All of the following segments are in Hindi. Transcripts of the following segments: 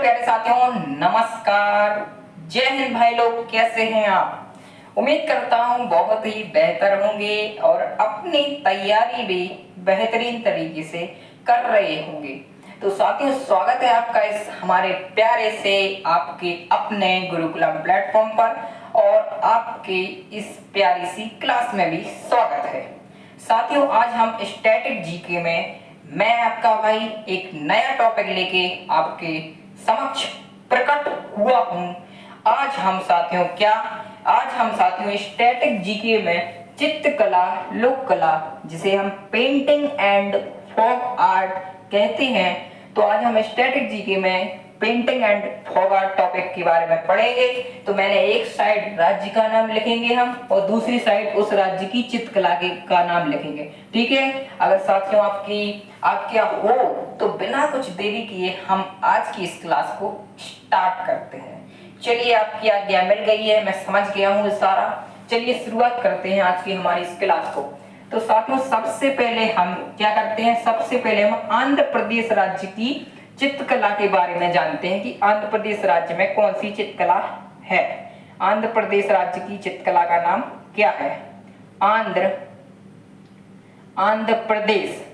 प्यारे साथियों, नमस्कार। जय हिंद भाई लोग, कैसे हैं आप? उम्मीद करता हूं बहुत ही बेहतर होंगे और अपनी तैयारी भी बेहतरीन तरीके से कर रहे होंगे। तो साथियों, स्वागत है आपका इस हमारे प्यारे से आपके अपने गुरुकुलम प्लेटफॉर्म पर और आपके इस प्यारी सी क्लास में भी स्वागत है। साथियों, आज हम स्टैटिक जीके में मैं आपका भाई एक नया टॉपिक लेके आपके समक्ष प्रकट हुआ हूं। आज हम साथियों स्टैटिक जीके में चित्रकला, लोक कला, जिसे हम पेंटिंग एंड फॉग आर्ट कहते हैं, तो आज हम स्टैटिक जीके में painting and fog art topic के बारे में पढ़ेंगे। तो मैंने एक साइड राज्य का नाम लिखेंगे हम और दूसरी साइड उस राज्य की चित्रकला का नाम लिखेंगे। ठीक है? अगर साथियों आपके हो तो बिना कुछ देरी किए हम आज की इस क्लास को स्टार्ट करते हैं। चलिए, आपकी आज्ञा मिल गई है, मैं समझ गया हूँ सारा। चलिए शुरुआत करते हैं आज की हमारी इस क्लास को। तो साथियों, सबसे पहले हम क्या करते हैं, सबसे पहले हम आंध्र प्रदेश राज्य की चित्रकला के बारे में जानते हैं कि आंध्र प्रदेश राज्य में कौन सी चित्रकला है। आंध्र प्रदेश राज्य की चित्रकला का नाम क्या है? आंध्र प्रदेश।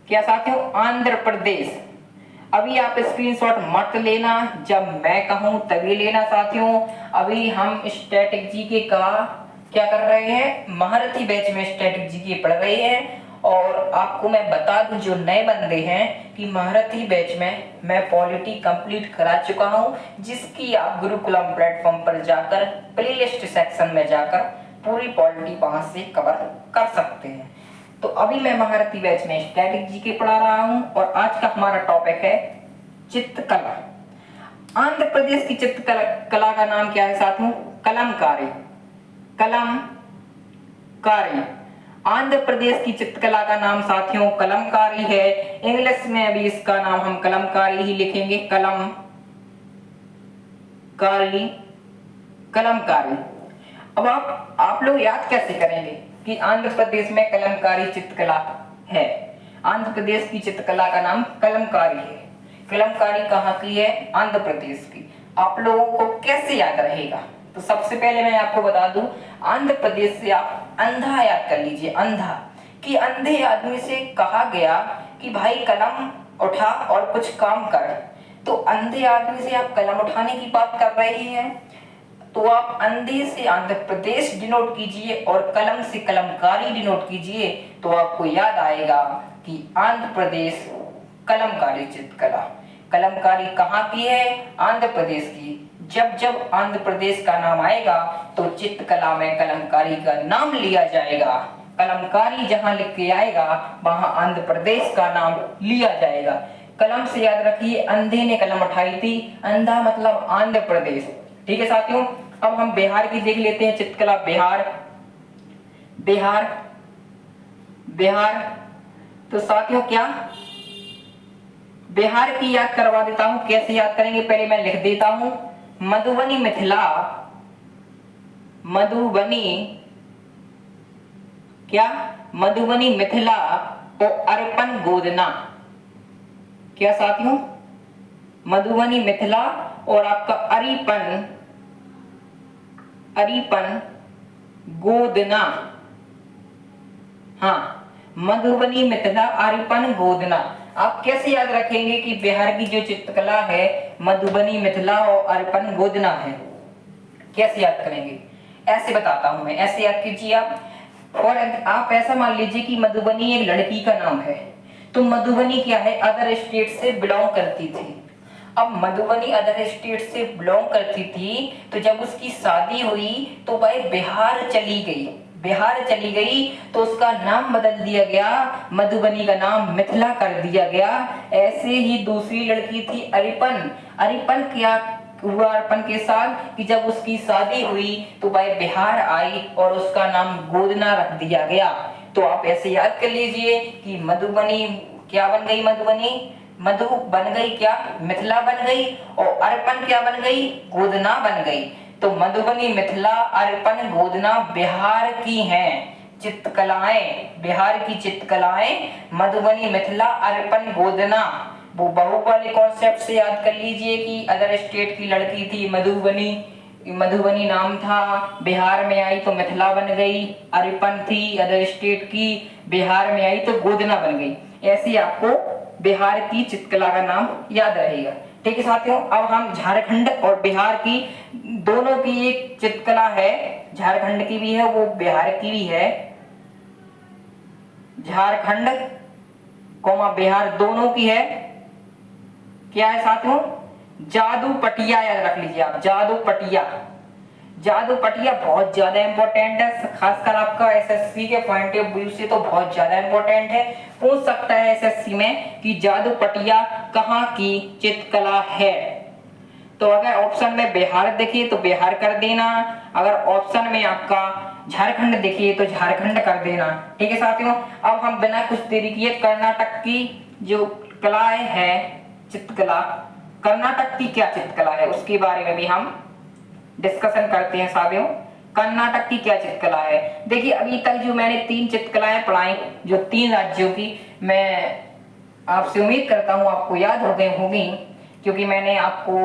क्या साथियों? आंध्र प्रदेश। अभी आप स्क्रीनशॉट मत लेना, जब मैं कहूं तभी लेना साथियों। अभी हम स्टैटिक जीके का क्या कर रहे हैं, महारथी बैच में स्टैटिक जीके पढ़ रहे हैं। और आपको मैं बता दूं, जो नए बंदे हैं, कि महारथी बैच में मैं पॉलिटी कंप्लीट करा चुका हूं, जिसकी आप गुरुकुलम प्लेटफॉर्म पर जाकर प्लेलिस्ट सेक्शन में जाकर पूरी पॉलिटी वहां से कवर कर सकते हैं। तो अभी मैं महारथी बैच में स्टैटिक जीके पढ़ा रहा हूं और आज का हमारा टॉपिक है चित्रकला। आंध्र प्रदेश की चित्रकला का नाम क्या है साथियों? कलमकारी। कलमकारी। आंध्र प्रदेश की चित्रकला का नाम साथियों कलमकारी है। इंग्लिश में अभी इसका नाम हम कलमकारी ही लिखेंगे। कलमकारी। अब आप लोग याद कैसे करेंगे कि आंध्र प्रदेश में कलमकारी चित्रकला है? आंध्र प्रदेश की चित्रकला का नाम कलमकारी है। कलमकारी कहाँ की है? आंध्र प्रदेश की। आप लोगों को कैसे याद रहेगा? तो सबसे पहले मैं आपको बता दूं, आंध्र प्रदेश से आप अंधा याद कर लीजिए। अंधा कि अंधे आदमी से कहा गया कि भाई कलम उठा और कुछ काम कर, तो अंधे आदमी से आप कलम उठाने की बात कर रहे हैं, तो आप अंधे से आंध्र प्रदेश डिनोट कीजिए और कलम से कलमकारी डिनोट कीजिए, तो आपको याद आएगा कि आंध्र प्रदेश कलमकारी चित्रकला। कलमकारी कहाँ की है? आंध्र प्रदेश की। जब आंध्र प्रदेश का नाम आएगा तो चित्रकला में कलमकारी का नाम लिया जाएगा। कलमकारी जहां लिख के आएगा वहां आंध्र प्रदेश का नाम लिया जाएगा। कलम से याद रखिए, अंधे ने कलम उठाई थी, अंधा मतलब आंध्र प्रदेश। ठीक है साथियों, अब हम बिहार की देख लेते हैं चित्रकला। बिहार। तो साथियों, क्या बिहार की याद करवा देता हूं। कैसे याद करेंगे, पहले मैं लिख देता हूं। मधुबनी, मिथिला, मधुबनी, मिथिला और अर्पण गोदना। क्या साथियों? मधुबनी, मिथिला और आपका अरिपन गोदना। हाँ, मधुबनी, मिथिला, अरिपन गोदना। आप कैसे याद रखेंगे कि बिहार की जो चित्रकला है मधुबनी, मिथिला और अरिपन गोदना है? कैसे याद करेंगे? ऐसे बताता हूं मैं, ऐसे याद कीजिए आप। और आप ऐसा मान लीजिए कि मधुबनी एक लड़की का नाम है, तो मधुबनी क्या है? अदर स्टेट से बिलोंग करती थी। अब मधुबनी अदर स्टेट से बिलोंग करती थी, तो जब उसकी शादी हुई तो वह बिहार चली गई, तो उसका नाम बदल दिया गया, मधुबनी का नाम मिथिला कर दिया गया। ऐसे ही दूसरी लड़की थी अरिपन क्या हुआ अर्पण के साथ कि जब उसकी शादी हुई तो वह बिहार आई और उसका नाम गोदना रख दिया गया। तो आप ऐसे याद कर लीजिए कि मधुबनी क्या बन गई? मधु बन गई क्या? मिथिला बन गई, और अर्पण क्या बन गई? गोदना बन गई। तो मधुबनी, मिथिला, अर्पण, गोदना बिहार की हैं चित्रकलाएं। बिहार की चित्रकलाएं मधुबनी, मिथिला, अर्पण, गोदना वो बाहुबली कॉन्सेप्ट से याद कर लीजिए कि अदर स्टेट की लड़की थी मधुबनी, मधुबनी नाम था, बिहार में आई तो मिथिला बन गई। अरिपन थी अदर स्टेट की, बिहार में आई तो गोदना बन गई। ऐसे आपको बिहार की चित्रकला का नाम याद रहेगा। ठीक है साथियों, अब हम झारखंड और बिहार की दोनों की एक चित्रकला है, झारखंड की भी है वो बिहार की भी है। झारखंड कोमा बिहार दोनों की है। क्या है साथियों? जादू पटिया, याद रख लीजिए आप, जादू पटिया। जादू पटिया बहुत ज्यादा इंपॉर्टेंट है, खासकर आपका एसएससी के पॉइंट ऑफ व्यू से तो बहुत ज्यादा इंपॉर्टेंट है। पूछ सकता है एसएससी में कि जादू पटिया कहाँ की चित्रकला है। तो अगर ऑप्शन में बिहार देखिए तो बिहार कर देना, अगर ऑप्शन में आपका झारखंड देखिए तो झारखंड कर देना। ठीक है साथियों, अब हम बिना कुछ देरी किए कर्नाटक की जो कलाएं है चित्रकला, कर्नाटक की क्या चित्रकला है उसके बारे में भी हम डिस्कशन करते हैं साथियों। कर्नाटक की क्या चित्रकला है? देखिए अभी तक जो मैंने 3 चित्रकलाएं पढ़ाई, जो 3 राज्यों की, मैं आपसे उम्मीद करता हूं आपको याद हो गई होगी, क्योंकि मैंने आपको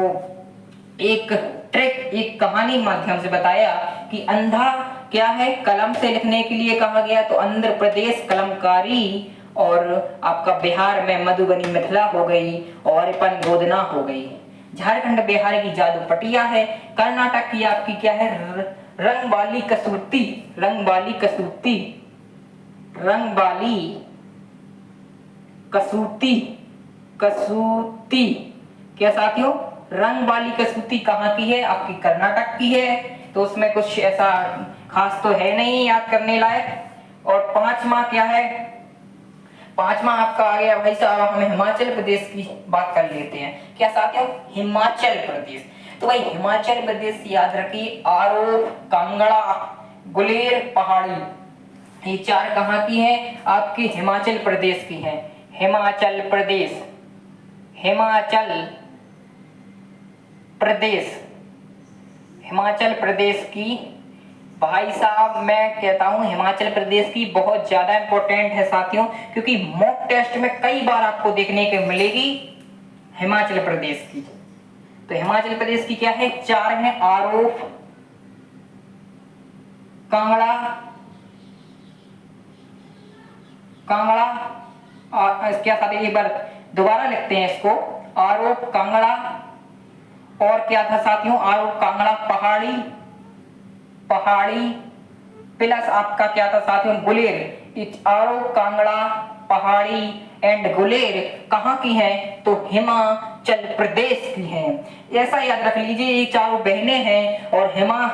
एक ट्रिक, एक कहानी माध्यम से बताया कि अंधा क्या है, कलम से लिखने के लिए कहा गया तो आंध्र प्रदेश कलमकारी, और आपका बिहार में मधुबनी मिथिला हो गई, और अपन गोदना हो गई। झारखंड बिहार की जादू पटिया है। कर्नाटक की आपकी क्या है? रंगबाली कसूती, रंगबाली कसूती, रंगबाली कसूती, कसूती। क्या साथियों? रंगबाली कसूती कहाँ की है? आपकी कर्नाटक की है। तो उसमें कुछ ऐसा खास तो है नहीं याद करने लायक। और 5वां क्या है? 5वां आपका आ गया भाई साहब, हम हिमाचल प्रदेश की बात कर लेते हैं। क्या साथियों? हिमाचल प्रदेश। तो भाई हिमाचल प्रदेश याद रखिए, आरो, कांगड़ा, गुलेर पहाड़ी, ये 4 कहाँ की हैं? आपकी हिमाचल प्रदेश की हैं। हिमाचल प्रदेश, हिमाचल प्रदेश, हिमाचल प्रदेश की भाई साहब मैं कहता हूं हिमाचल प्रदेश की बहुत ज्यादा इंपॉर्टेंट है साथियों, क्योंकि मॉक टेस्ट में कई बार आपको देखने को मिलेगी हिमाचल प्रदेश की। तो हिमाचल प्रदेश की क्या है? 4 है, आरो, कांगड़ा, कांगड़ा, क्या साथ एक बार दोबारा लिखते हैं इसको, आरो, कांगड़ा, और क्या था साथियों? आरो, कांगड़ा, पहाड़ी, पहाड़ी, प्लस आपका क्या था साथियों? गुलेर। आरो, कांगड़ा, पहाड़ी एंड गुलेर कहाँ की हैं? तो हिमाचल प्रदेश की हैं। ऐसा याद रख लीजिए, ये चारों बहनें हैं और हेमा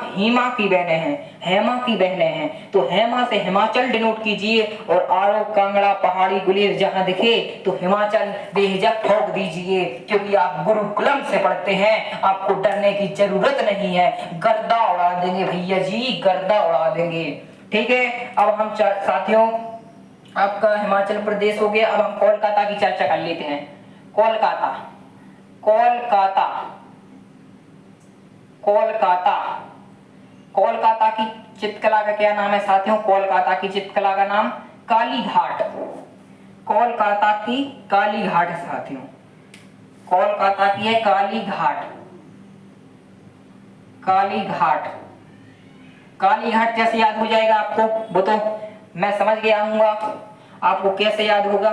की बहनें हैं, हेमा की बहनें हैं। तो हेमा से हिमाचल डिनोट कीजिए, और आरो, कांगड़ा, पहाड़ी, गुलेर जहां दिखे तो हिमाचल बेहिजक ठोक दीजिए, क्योंकि आप गुरुकुलम से पढ़ते हैं, आपको डरने की जरूरत नहीं है। गर्दा उड़ा देंगे भैया जी, गर्दा उड़ा देंगे। ठीक है, अब हम साथियों आपका हिमाचल प्रदेश हो गया। अब हम कोलकाता की चर्चा कर लेते हैं। कोलकाता, कोलकाता, कोलकाता, कोलकाता की चित्रकला का क्या नाम है साथियों? कोलकाता की चित्रकला का नाम काली घाट, कोलकाता की काली घाट है साथियों। कोलकाता की है काली घाट, काली घाट। काली घाट कैसे याद हो जाएगा आपको? वो तो मैं समझ गया हूँ, आपको कैसे याद होगा,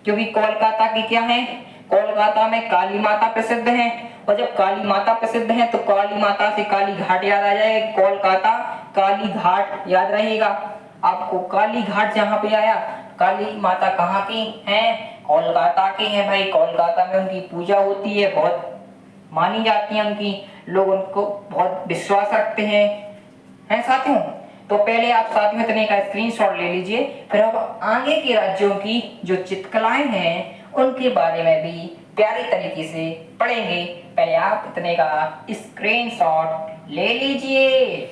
क्योंकि कोलकाता की क्या है? कोलकाता में काली माता प्रसिद्ध है, और जब काली माता प्रसिद्ध है तो काली माता से काली घाट याद आ जाएगा। कोलकाता काली घाट याद रहेगा आपको। काली घाट जहाँ पे आया, काली माता कहाँ की हैं? कोलकाता की हैं भाई। कोलकाता में उनकी पूजा होती है, बहुत मानी जाती है उनकी, लोग उनको बहुत विश्वास रखते हैं साथियों। तो पहले आप साथियों इतने का स्क्रीनशॉट ले लीजिए, फिर अब आगे के राज्यों की जो चित्रकलाएं हैं उनके बारे में भी प्यारे तरीके से पढ़ेंगे। पहले आप इतने का स्क्रीनशॉट ले लीजिए।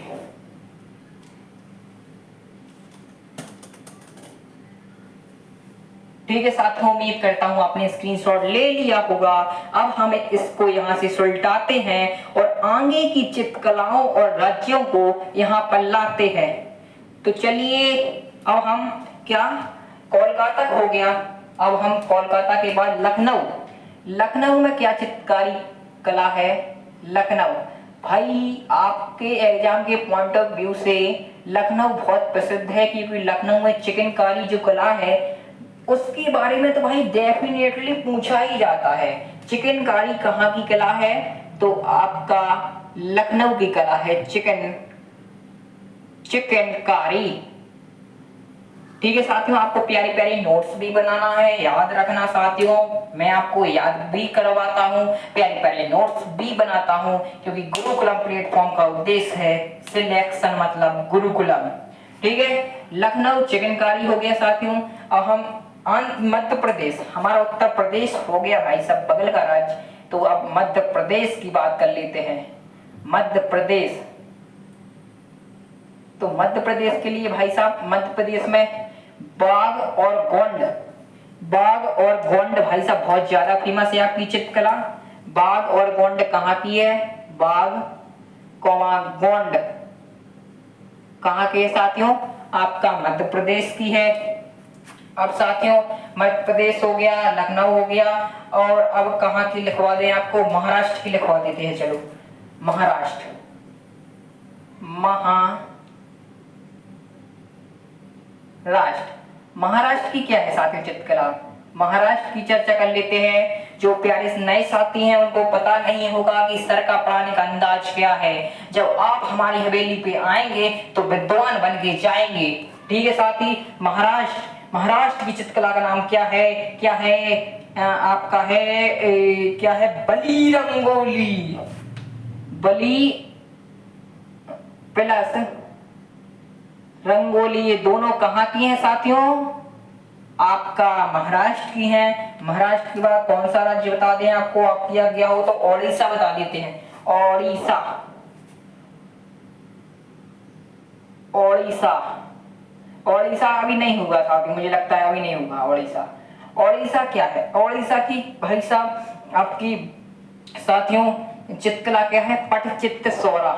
ठीक है साथियों, उम्मीद करता हूं आपने स्क्रीनशॉट ले लिया होगा। अब हम इसको यहाँ से सुलटाते हैं और आगे की चित्रकलाओं और राज्यों को यहाँ पर लाते हैं। तो चलिए, अब हम क्या, कोलकाता हो गया, अब हम कोलकाता के बाद लखनऊ, लखनऊ में क्या चित्रकारी कला है? लखनऊ, भाई आपके एग्जाम के पॉइंट ऑफ व्यू से लखनऊ बहुत प्रसिद्ध है, क्योंकि लखनऊ में चिकनकारी जो कला है उसके बारे में तो भाई डेफिनेटली पूछा ही जाता है। चिकनकारी कहाँ की कला है? तो आपका लखनऊ की कला है चिकनकारी। ठीक है साथियों, आपको प्यारे प्यारे नोट्स भी बनाना है, याद रखना साथियों, मैं आपको याद भी करवाता हूँ, प्यारे प्यारे नोट्स भी बनाता हूँ, क्योंकि गुरुकुलम प्लेटफॉर्म का उद्देश्य है सिलेक्शन, मतलब गुरुकुलम। ठीक है, लखनऊ चिकनकारी हो गया साथियों। अब हम मध्य प्रदेश, हमारा उत्तर प्रदेश हो गया भाई साहब बगल का राज्य, तो अब मध्य प्रदेश की बात कर लेते हैं। मध्य प्रदेश, तो मध्य प्रदेश के लिए भाई साहब मध्य प्रदेश में बाघ और गोंड, बाघ और गोंड भाई साहब बहुत ज्यादा फेमस है आपकी चित्रकला। बाघ और गोंड कहाँ की है? बाघ गोंड कहाँ के साथियों? आपका मध्य प्रदेश की है। अब साथियों मध्य प्रदेश हो गया, लखनऊ हो गया, और अब कहाँ की लिखवा दें आपको? महाराष्ट्र की लिखवा देते हैं। चलो महाराष्ट्र, महाराष्ट्र की क्या है साथियों चित्रकला? महाराष्ट्र की चर्चा कर लेते हैं। जो प्यारे नए साथी हैं उनको पता नहीं होगा कि सर का पढ़ाने का अंदाज क्या है। जब आप हमारी हवेली पे आएंगे तो विद्वान बन के जाएंगे। ठीक है साथी, महाराष्ट्र की चित्रकला का नाम क्या है? क्या है आपका है क्या है? बली रंगोली, बली प्लस रंगोली, ये दोनों कहाँ की हैं साथियों? आपका महाराष्ट्र की हैं। महाराष्ट्र के बाद कौन सा राज्य बता दें आपको? आप किया गया हो तो ओडिशा बता देते हैं। ओडिशा, ओडिशा, ओडिशा अभी नहीं होगा साथियों, मुझे लगता है अभी नहीं होगा ओडिशा। ओडिशा क्या है? ओडिशा की भाई साहब आपकी साथियों चित्रकला क्या है? पटचित्र सौरा,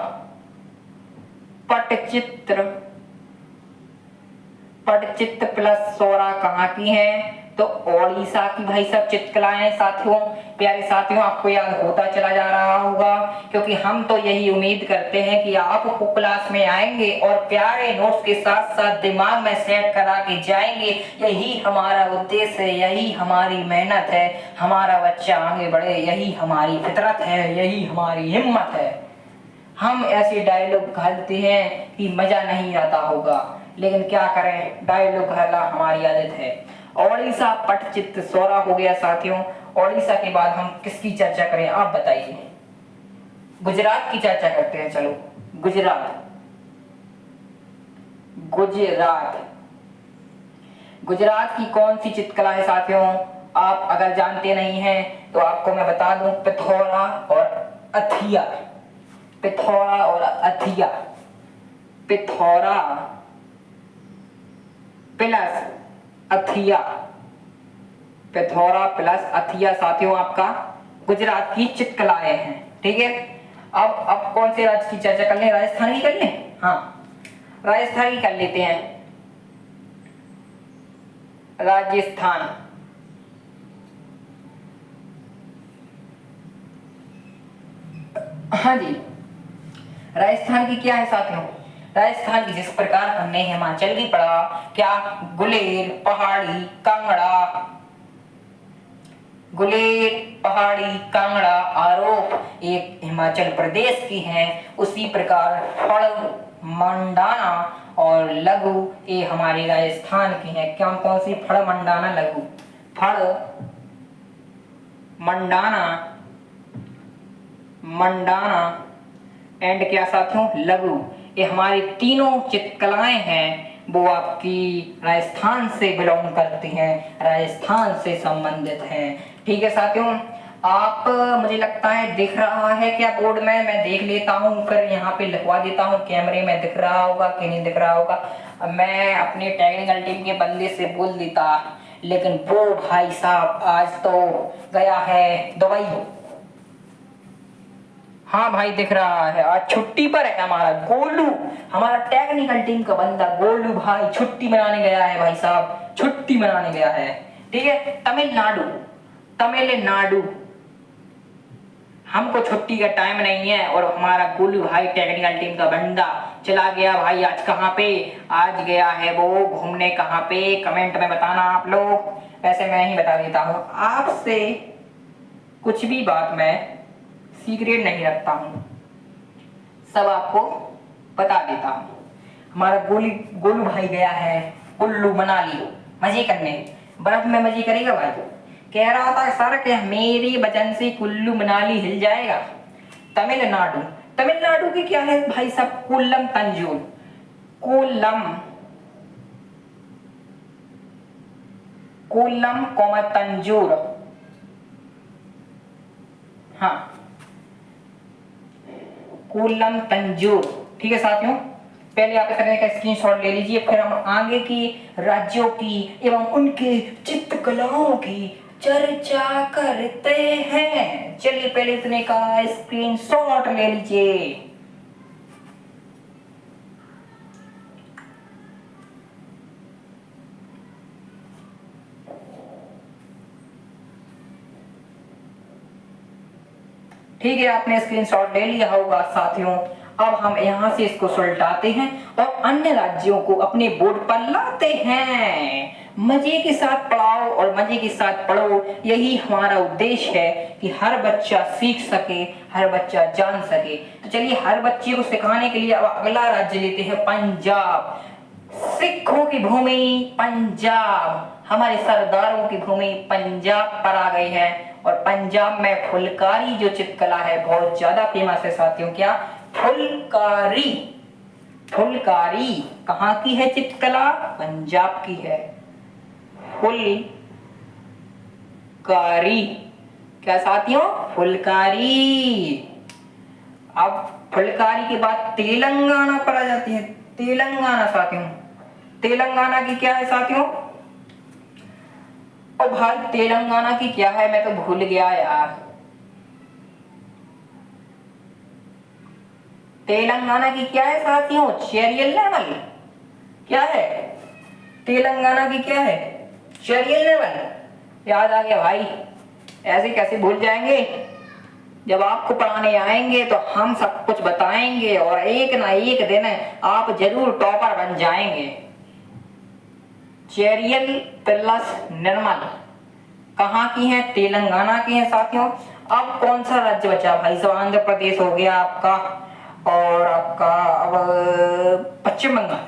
पटचित्र प्लस सौरा कहाँ की है? तो ओडिशा की भाई सब चित्रकलाएं साथियों। प्यारे साथियों आपको याद होता चला जा रहा होगा, क्योंकि हम तो यही उम्मीद करते हैं कि आप क्लास में आएंगे और प्यारे नोट्स के साथ साथ दिमाग में सेट करा के जाएंगे। यही हमारा उद्देश्य है, यही हमारी मेहनत है, हमारा बच्चा आगे बढ़े, यही हमारी फितरत है, यही हमारी हिम्मत है। हम ऐसे डायलॉग घालते हैं कि मजा नहीं आता होगा, लेकिन क्या करें, डायलॉग घालना हमारी आदत है। ओडिशा पटचित्र सौरा हो गया साथियों। ओडिशा के बाद हम किसकी चर्चा करें आप बताइए? गुजरात की चर्चा करते हैं। चलो गुजरात, गुजरात की कौन सी चित्रकला है साथियों? आप अगर जानते नहीं हैं तो आपको मैं बता दूं, पिथौरा और अथिया, पिथौरा और अथिया, पिथौरा प्लस अथिया, पिथौरा प्लस अथिया साथियों आपका गुजरात की चित्रकलाएं हैं। ठीक है, अब कौन से राज्य की चर्चा कर लें? राजस्थान की कर लें? हाँ राजस्थान की कर लेते हैं। राजस्थान, हाँ जी, राजस्थान की क्या है साथियों? राजस्थान की जिस प्रकार हमने हिमाचल की पढ़ा, क्या गुलेर पहाड़ी कांगड़ा, गुलेर पहाड़ी कांगड़ा आरोप एक हिमाचल प्रदेश की हैं, उसी प्रकार फड़ मंडाना और लघु ये हमारे राजस्थान की हैं। क्या कौन सी? फड़ मंडाना लघु, फड़ मंडाना, मंडाना एंड क्या साथियों? लघु, ये हमारी तीनों चित्रकलाएं हैं वो आपकी राजस्थान से बिलोंग करती हैं, राजस्थान से संबंधित हैं। ठीक है साथियों, आप मुझे लगता है दिख रहा है क्या बोर्ड में? मैं देख लेता हूँ फिर यहाँ पे लिखवा देता हूँ, कैमरे में दिख रहा होगा कि नहीं दिख रहा होगा। मैं अपने टेक्निकल टीम के बंदे से बोल देता, लेकिन वो भाई साहब आज तो गया है दुबई। हाँ भाई दिख रहा है, आज छुट्टी पर है हमारा गोलू, हमारा टेक्निकल टीम का बंदा गोलू भाई छुट्टी मनाने गया है भाई साहब, छुट्टी मनाने गया है। ठीक है, तमिलनाडु, तमिलनाडु हमको छुट्टी का टाइम नहीं है और हमारा गोलू भाई टेक्निकल टीम का बंदा चला गया भाई आज कहाँ पे, आज गया है वो घूमने कहाँ पे, कमेंट में बताना आप लोग। वैसे मैं ही बता देता हूँ आपसे, कुछ भी बात मैं सीक्रेट नहीं रखता हूँ, सब आपको बता देता हूँ। हमारा गोलू भाई गया है कुल्लू मनाली मजे करने, बर्फ में मजे करेगा भाई। कह रहा था सर कि मेरी वजह से कुल्लू मनाली हिल जाएगा। तमिलनाडु, तमिलनाडु की क्या है भाई साहब, कोल्लम तंजूर, कोल्लम कोल्लम कोमा तंजूर, हाँ कोल्लम तंजूर। ठीक है साथियों, पहले आप इस तरह का स्क्रीनशॉट ले लीजिए, फिर हम आगे की राज्यों की एवं उनके चित्रकलाओं की चर्चा करते हैं। चलिए पहले इतने का स्क्रीनशॉट ले लीजिए। ठीक है, आपने स्क्रीनशॉट ले लिया होगा साथियों। अब हम यहाँ से इसको सुलटाते हैं और अन्य राज्यों को अपने बोर्ड पर लाते हैं। मजे के साथ पढ़ाओ और मजे के साथ पढ़ो, यही हमारा उद्देश्य है कि हर बच्चा सीख सके, हर बच्चा जान सके। तो चलिए हर बच्चे को सिखाने के लिए अब अगला राज्य लेते हैं पंजाब। सिखों की भूमि पंजाब, हमारे सरदारों की भूमि पंजाब पर आ गई है। और पंजाब में फुलकारी जो चित्रकला है बहुत ज्यादा फेमस है साथियों। क्या? फुलकारी। फुलकारी कहाँ की है चित्रकला? पंजाब की है। फुलकारी, क्या साथियों? फुलकारी। अब फुलकारी के बाद तेलंगाना पर आ जाती है। तेलंगाना साथियों, तेलंगाना की क्या है साथियों? और भाई तेलंगाना की क्या है, मैं तो भूल गया यार। तेलंगाना की क्या है साथियों? चेरियल लेवल क्या है? तेलंगाना की क्या है? चेरियल लेवल। याद आ गया भाई, ऐसे कैसे भूल जाएंगे? जब आपको पढ़ाने आएंगे तो हम सब कुछ बताएंगे और एक ना एक दिन आप जरूर टॉपर बन जाएंगे। चेरियल प्लस निर्मल कहाँ की है? तेलंगाना की है साथियों। अब कौन सा राज्य बचा भाई साहब? आंध्र प्रदेश हो गया आपका, और आपका अब पश्चिम बंगाल।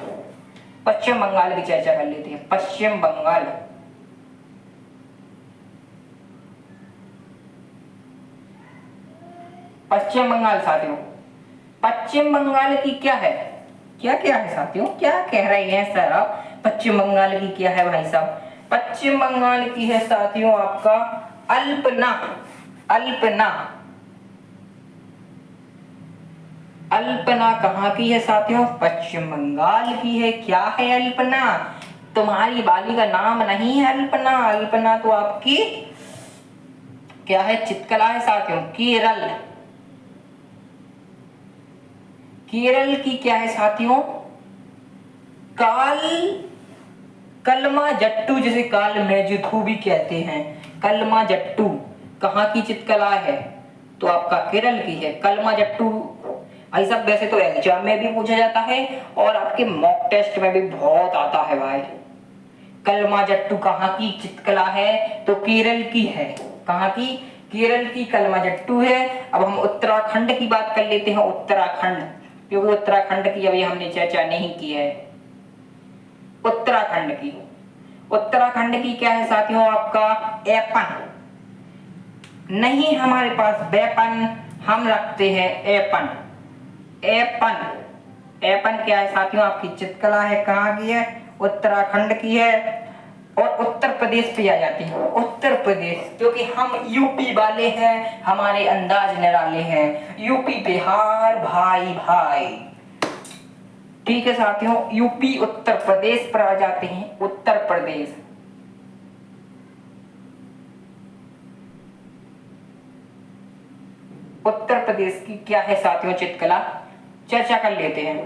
पश्चिम बंगाल की चर्चा कर लेते हैं। पश्चिम बंगाल, पश्चिम बंगाल साथियों, पश्चिम बंगाल की क्या है? क्या क्या है साथियों? क्या कह रहे हैं सर आप? पश्चिम बंगाल की क्या है भाई साहब? पश्चिम बंगाल की है साथियों आपका अल्पना। अल्पना, अल्पना कहाँ की है साथियों? पश्चिम बंगाल की है। क्या है अल्पना? तुम्हारी बाली का नाम नहीं है अल्पना। अल्पना तो आपकी क्या है? चित्रकला है साथियों। केरल, केरल की क्या है साथियों? काल कलमा जट्टू, जिसे काल मेजुथु भी कहते हैं। कलमा जट्टू कहाँ की चित्रकला है? तो आपका केरल की है कलमा जट्टू। भाई साहब वैसे तो एग्जाम में भी पूछा जाता है और आपके मॉक टेस्ट में भी बहुत आता है भाई। कलमा जट्टू कहाँ की चित्रकला है? तो केरल की है। कहाँ की? केरल की कलमा जट्टू है। अब हम उत्तराखंड की बात कर लेते हैं। उत्तराखंड, क्योंकि उत्तराखंड की अभी हमने चर्चा नहीं की है। उत्तराखंड की, उत्तराखंड की क्या है साथियों? आपका एपन। नहीं हमारे पास वेपन, हम रखते हैं एपन। एपन, एपन क्या है साथियों? आपकी चित्रकला है। कहाँ की है? उत्तराखंड की है। और उत्तर प्रदेश पे आ जाती है। उत्तर प्रदेश, क्योंकि हम यूपी वाले हैं, हमारे अंदाज निराले हैं। यूपी बिहार भाई भाई। ठीक है साथियों, यूपी उत्तर प्रदेश पर आ जाते हैं। उत्तर प्रदेश, उत्तर प्रदेश की क्या है साथियों चित्रकला? चर्चा कर लेते हैं।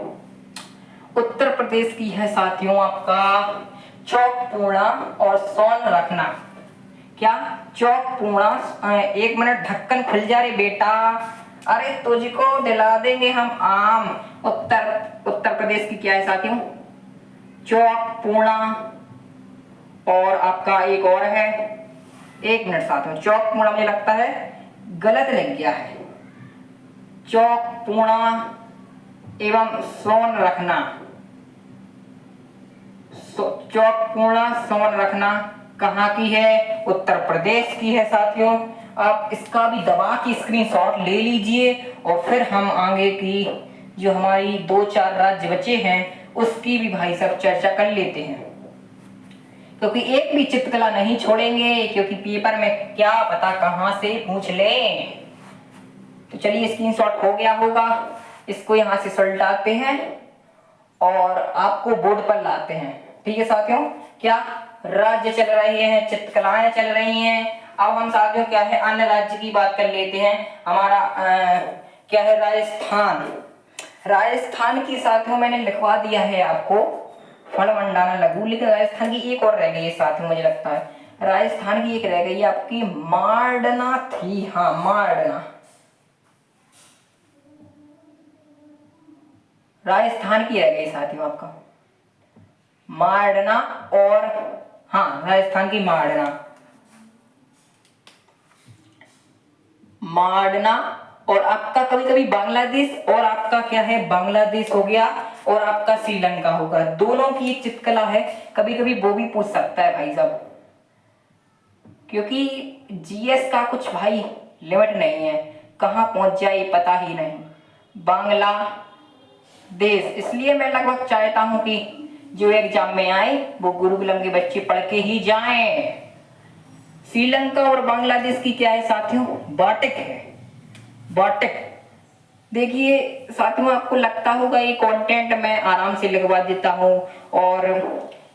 उत्तर प्रदेश की है साथियों आपका चौक पूर्णा और सोन रखना। क्या चौक पूर्णा, 1 मिनट ढक्कन खुल जा रे बेटा, अरे तुझको दिला देंगे हम आम। उत्तर प्रदेश की क्या है साथियों, चौक पूर्णा। और आपका एक और है, 1 मिनट साथियों, चौक पूर्णा मुझे लगता है गलत लग गया है। चौक पूर्णा एवं सोन रखना, चौक पूर्णा सोन रखना कहाँ की है, उत्तर प्रदेश की है साथियों। आप इसका भी दबा के स्क्रीनशॉट ले लीजिए और फिर हम आगे की जो हमारी 2-4 राज्य बचे हैं उसकी भी भाई साहब चर्चा कर लेते हैं, क्योंकि एक भी चित्रकला नहीं छोड़ेंगे, क्योंकि पेपर में क्या पता कहां से पूछ लें। तो चलिए स्क्रीनशॉट हो गया होगा, इसको यहां से सुलटाते हैं और आपको बोर्ड पर लाते हैं। ठीक है साथियों, क्या राज्य चल रहे हैं, चित्रकलाएं चल रही हैं। अब हम साथियों क्या है अन्य राज्य की बात कर लेते हैं। हमारा क्या है राजस्थान। राजस्थान की साथियों मैंने लिखवा दिया है आपको, फणवंडाना लघु, लेकिन राजस्थान की एक और रह गई है साथियों, मुझे लगता है राजस्थान की एक रह गई है आपकी, मारडना थी। हाँ मारडना, राजस्थान की रह गई साथियों आपका मारडना। और हाँ राजस्थान की मारडना और आपका कभी कभी बांग्लादेश, और आपका क्या है बांग्लादेश हो गया और आपका श्रीलंका होगा। दोनों की एक चित्रकला है, कभी कभी वो भी पूछ सकता है भाई साहब, क्योंकि जीएस का कुछ भाई लिमिट नहीं है, कहाँ पहुंच जाए ये पता ही नहीं। बांग्लादेश, इसलिए मैं लगभग चाहता हूं कि जो एग्जाम में आए वो गुरुकुलम के बच्चे पढ़ के ही जाएं। श्रीलंका और बांग्लादेश की क्या है साथियों, बाटिक है, बाटिक। देखिए साथियों आपको लगता होगा ये कंटेंट मैं आराम से लिखवा देता हूँ और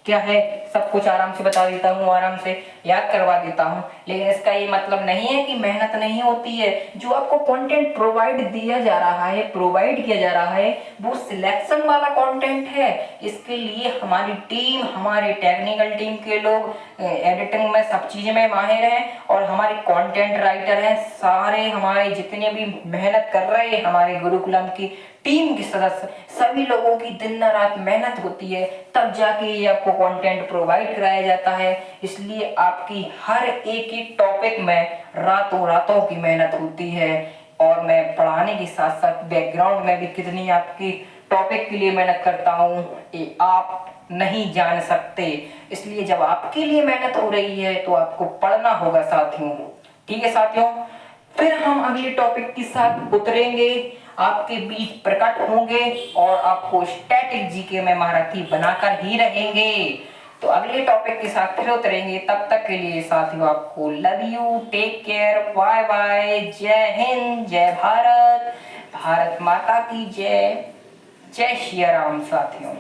क्या है सब कुछ आराम से बता देता हूँ, आराम से याद करवा देता हूँ, लेकिन इसका ये मतलब नहीं है कि मेहनत नहीं होती है। जो आपको कंटेंट प्रोवाइड दिया जा रहा है, प्रोवाइड किया जा रहा है, वो सिलेक्शन वाला कंटेंट है। इसके लिए हमारी टीम, हमारे टेक्निकल टीम के लोग एडिटिंग में सब चीज़ में माहिर हैं और हमारे कंटेंट राइटर हैं, सारे हमारे जितने भी मेहनत कर रहे हैं हमारे गुरुकुलम की टीम के सदस्य, सभी लोगों की दिन रात मेहनत होती है, तब जाके ये आपको कंटेंट प्रोवाइड कराया जाता है। इसलिए आपकी हर एक टॉपिक में रातों रातों की मेहनत होती है और मैं पढ़ाने के साथ साथ बैकग्राउंड में भी कितनी आपकी टॉपिक के लिए मेहनत करता हूँ ये आप नहीं जान सकते। इसलिए जब आपके लिए मेहनत हो रही है तो आपको पढ़ना होगा साथियों। ठीक है साथियों, फिर हम अगले टॉपिक के साथ उतरेंगे, आपके बीच प्रकट होंगे और आपको स्टैटिक जीके में महारथी बनाकर ही रहेंगे। तो अगले टॉपिक के साथ फिर उतरेंगे, तब तक के लिए साथियों आपको love you, take care, bye bye, जय हिंद, जय भारत, भारत माता की जय, जय श्री राम साथियों।